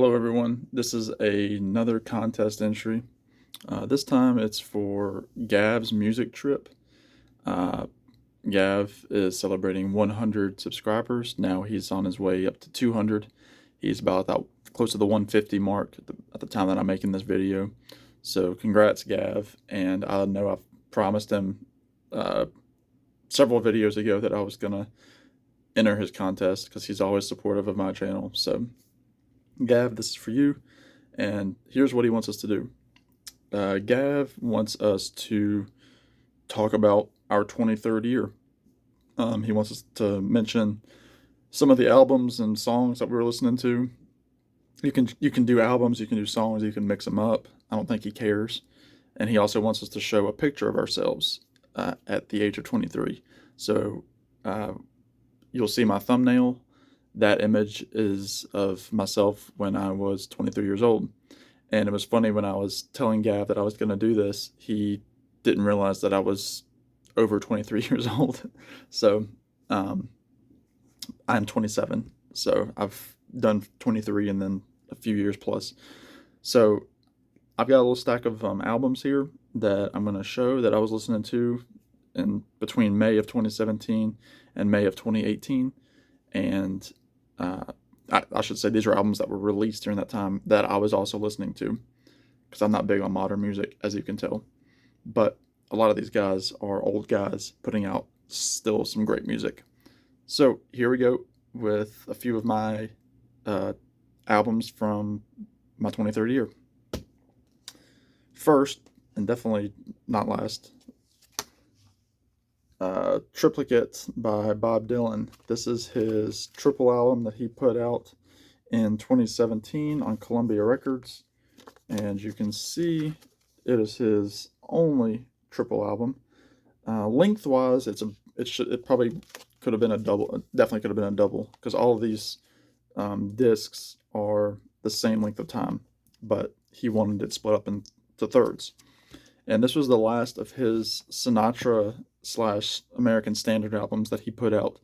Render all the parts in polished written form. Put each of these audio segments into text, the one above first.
Hello everyone, this is another contest entry. This time it's for Gav's music trip. Uh, Gav is celebrating 100 subscribers. Now he's on his way up to 200. He's about that close to the 150 mark at the time that I'm making this video. So congrats Gav, and I know I've promised him uh, several videos ago that I was going to enter his contest because he's always supportive of my channel. So Gav, this is for you, and here's what he wants us to do. Gav wants us to talk about our 23rd year. He wants us to mention some of the albums and songs that we were listening to. You can do albums, you can do songs, you can mix them up. I don't think he cares. And he also wants us to show a picture of ourselves at the age of 23. So you'll see my thumbnail. That image is of myself when I was 23 years old. And it was funny when I was telling Gav that I was going to do this, he didn't realize that I was over 23 years old. So I'm 27. So I've done 23 and then a few years plus. So I've got a little stack of albums here that I'm going to show that I was listening to in between May of 2017 and May of 2018. And I should say these are albums that were released during that time that I was also listening to, because I'm not big on modern music, as you can tell. But a lot of these guys are old guys putting out still some great music. So here we go with a few of my albums from my 23rd year. First, and definitely not last, Triplicate by Bob Dylan. This is his triple album that he put out in 2017 on Columbia Records, and you can see it is his only triple album. Lengthwise, it probably could have been a double. Definitely could have been a double, because all of these discs are the same length of time, but he wanted it split up into thirds. And this was the last of his Sinatra / American Standard albums that he put out,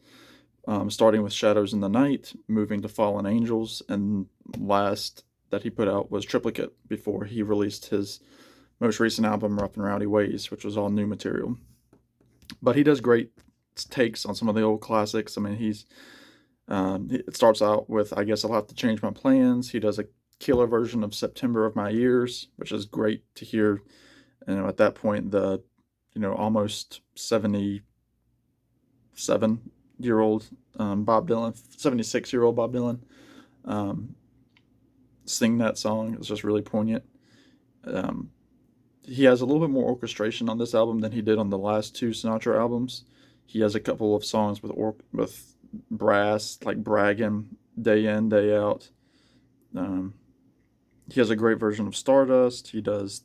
starting with Shadows in the Night, moving to Fallen Angels, and last that he put out was Triplicate before he released his most recent album, Rough and Rowdy Ways, which was all new material. But he does great takes on some of the old classics. I mean, it starts out with, I Guess I'll Have to Change My Plans. He does a killer version of September of My Years, which is great to hear. And at that point, the almost 77-year-old Bob Dylan, 76-year-old Bob Dylan, sing that song. It's just really poignant. He has a little bit more orchestration on this album than he did on the last two Sinatra albums. He has a couple of songs with brass, like bragging, day in, day out. He has a great version of Stardust. He does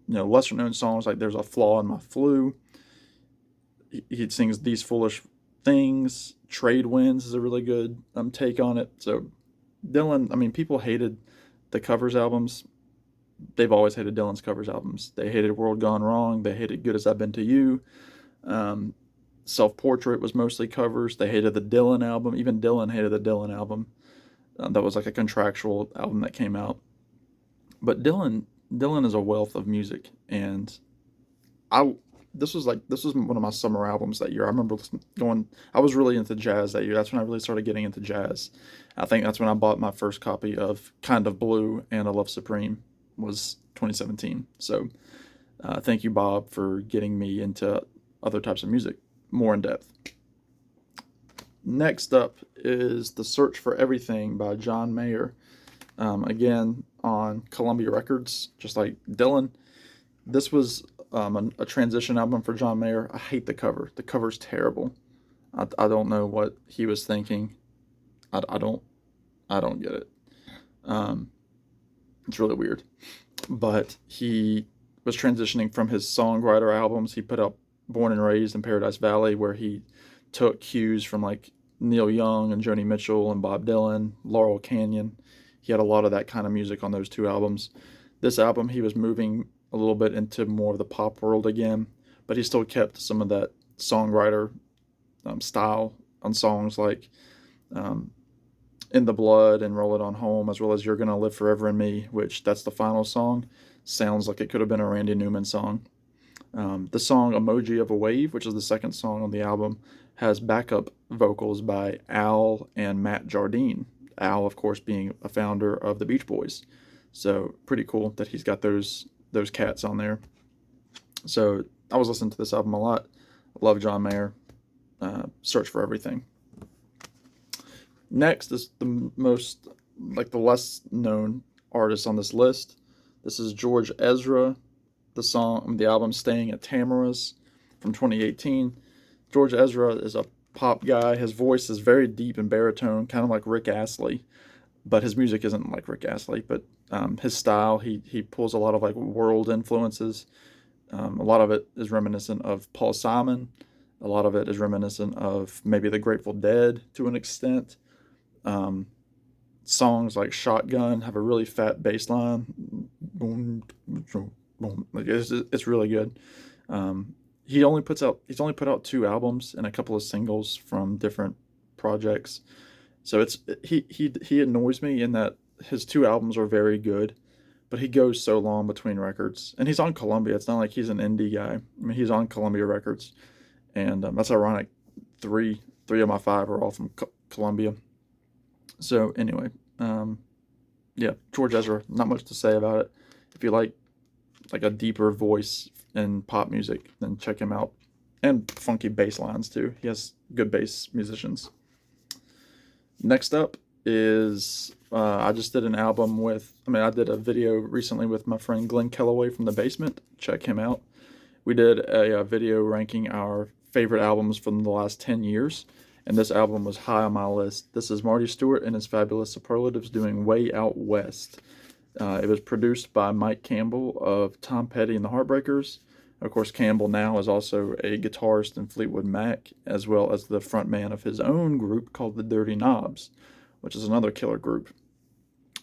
lesser known songs like There's a Flaw in My Flu. He sings These Foolish Things. Trade Winds is a really good take on it. So Dylan, I mean, people hated the covers albums. They've always hated Dylan's covers albums. They hated World Gone Wrong. They hated Good As I've Been to You. Self Portrait was mostly covers. They hated the Dylan album. Even Dylan hated the Dylan album. That was like a contractual album that came out. But Dylan is a wealth of music, and this was one of my summer albums that year. I remember I was really into jazz that year. That's when I really started getting into jazz. I think that's when I bought my first copy of Kind of Blue and A Love Supreme, was 2017. So thank you, Bob, for getting me into other types of music more in depth. Next up is The Search for Everything by John Mayer. Again, on Columbia Records, just like Dylan. This was a transition album for John Mayer. I hate the cover. The cover's terrible. I don't know what he was thinking. I don't get it. It's really weird. But he was transitioning from his songwriter albums. He put out Born and Raised in Paradise Valley, where he took cues from like Neil Young and Joni Mitchell and Bob Dylan, Laurel Canyon. He had a lot of that kind of music on those two albums. This album, he was moving a little bit into more of the pop world again, but he still kept some of that songwriter style on songs like In the Blood and Roll It On Home, as well as You're Gonna Live Forever in Me, which that's the final song. Sounds like it could have been a Randy Newman song. The song Emoji of a Wave, which is the second song on the album, has backup vocals by Al and Matt Jardine. Al, of course, being a founder of the Beach Boys. So pretty cool that he's got those cats on there. So I was listening to this album a lot. Love John Mayer. Search for Everything. Next is the less known artist on this list. This is George Ezra. The album Staying at Tamara's from 2018. George Ezra is a pop guy. His voice is very deep and baritone, kind of like Rick Astley, but his music isn't like Rick Astley. But his style, he pulls a lot of like world influences. A lot of it is reminiscent of Paul Simon. A lot of it is reminiscent of maybe the Grateful Dead to an extent. Songs like Shotgun have a really fat bass line. Boom, boom, boom. Like it's really good. He's only put out 2 albums and a couple of singles from different projects. So he annoys me in that his 2 albums are very good, but he goes so long between records. And he's on Columbia. It's not like he's an indie guy. I mean, he's on Columbia Records, and that's ironic. Three of my 5 are all from Columbia. So anyway, yeah, George Ezra. Not much to say about it. If you like a deeper voice in pop music, then check him out. And funky bass lines too. He has good bass musicians. Next up is I just did an album I did a video recently with my friend Glenn Kellaway from The Basement. Check him out. We did a video ranking our favorite albums from the last 10 years, and this album was high on my list. This is Marty Stuart and his Fabulous Superlatives doing Way Out West. It was produced by Mike Campbell of Tom Petty and the Heartbreakers. Of course, Campbell now is also a guitarist in Fleetwood Mac, as well as the frontman of his own group called the Dirty Knobs, which is another killer group.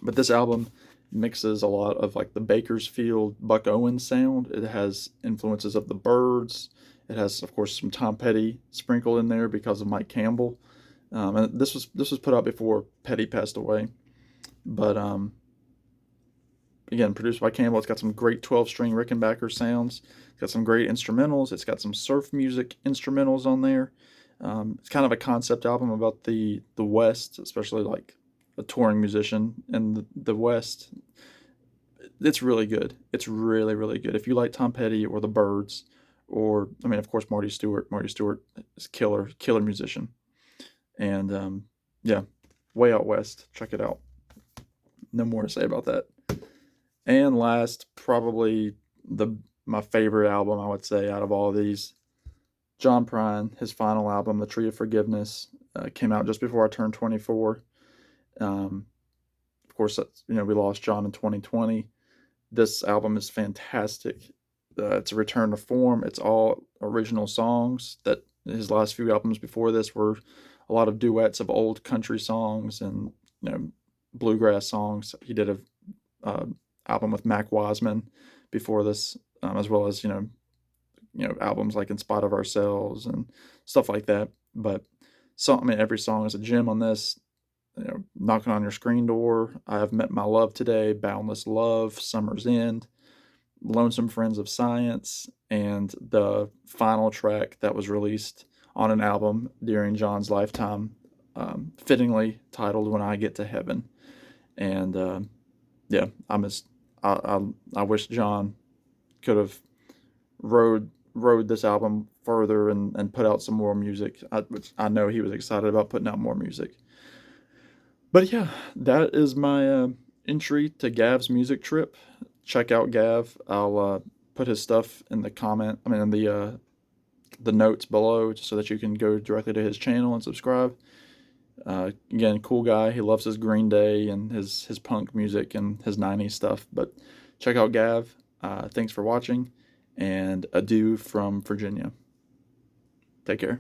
But this album mixes a lot of like the Bakersfield, Buck Owens sound. It has influences of the Byrds. It has, of course, some Tom Petty sprinkled in there because of Mike Campbell. And this was put out before Petty passed away. But again, produced by Campbell. It's got some great 12-string Rickenbacker sounds. It's got some great instrumentals. It's got some surf music instrumentals on there. It's kind of a concept album about the West, especially like a touring musician in the West. It's really good. It's really, really good. If you like Tom Petty or the Byrds, or of course, Marty Stuart. Marty Stuart is killer musician. And yeah, Way Out West. Check it out. No more to say about that. And last, probably my favorite album, I would say, out of all of these, John Prine, his final album, The Tree of Forgiveness, came out just before I turned 24. Of course, we lost John in 2020. This album is fantastic. It's a return to form. It's all original songs. That his last few albums before this were a lot of duets of old country songs and bluegrass songs. He did a album with Mac Wiseman before this, as well as albums like In Spite of Ourselves and stuff like that. But every song is a gem on this. Knocking on Your Screen Door, I Have Met My Love Today, Boundless Love, Summer's End, Lonesome Friends of Science, and the final track that was released on an album during John's lifetime, fittingly titled When I Get to Heaven. And yeah, I wish John could have rode this album further and put out some more music. Which I know he was excited about putting out more music. But yeah, that is my entry to Gav's music trip. Check out Gav. I'll put his stuff in the notes below, just so that you can go directly to his channel and subscribe. Again, cool guy. He loves his Green Day and his punk music and his 90s stuff. But check out Gav. Thanks for watching, and adieu from Virginia. Take care.